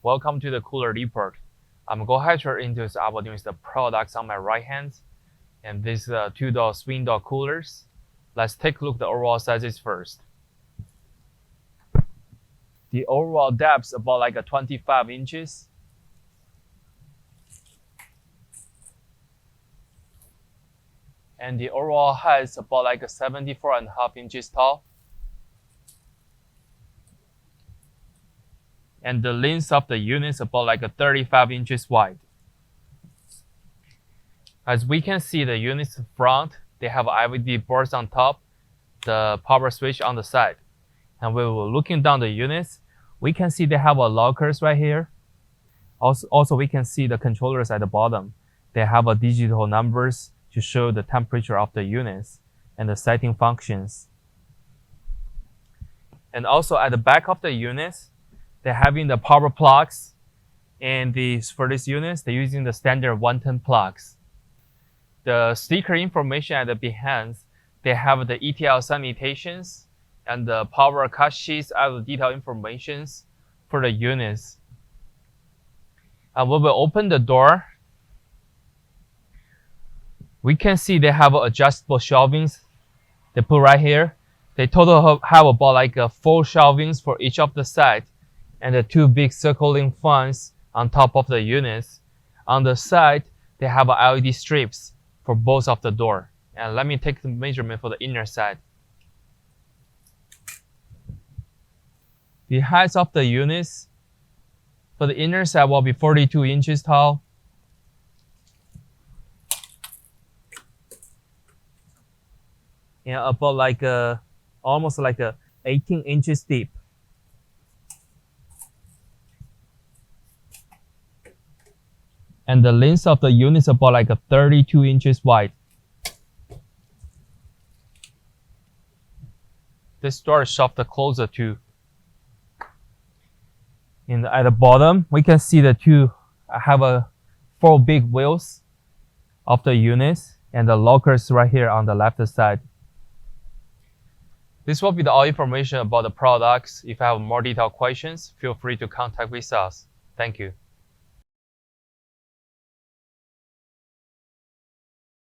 Welcome to the cooler report. I'm going to introduce about the products on my right hand, and these two-door swing door coolers. Let's take a look at the overall sizes first. The overall depth is about like 25 inches. And the overall height is about like 74.5 inches tall. And the length of the unit is about like 35 inches wide. As we can see, the unit's front, they have LED boards on top, the power switch on the side. And when we're looking down the units, we can see they have lockers right here. Also, we can see the controllers at the bottom. They have digital numbers to show the temperature of the units and the setting functions. And also at the back of the units, they're having the power plugs, and for these units, they're using the standard 110 plugs. The sticker information at the behind, they have the ETL sanitations and the power cut sheets as the detailed information for the units. And when we open the door, we can see they have adjustable shelvings they put right here. They total have about like 4 shelvings for each of the side, and the 2 big circling fans on top of the units. On the side, they have LED strips for both of the door. And let me take the measurement for the inner side. The height of the units for the inner side will be 42 inches tall. And about like almost like 18 inches deep. And the length of the unit is about like 32 inches wide. This door is shoved closer too. And at the bottom, we can see the have 4 big wheels of the units, and the lockers right here on the left side. This will be all information about the products. If you have more detailed questions, feel free to contact with us. Thank you.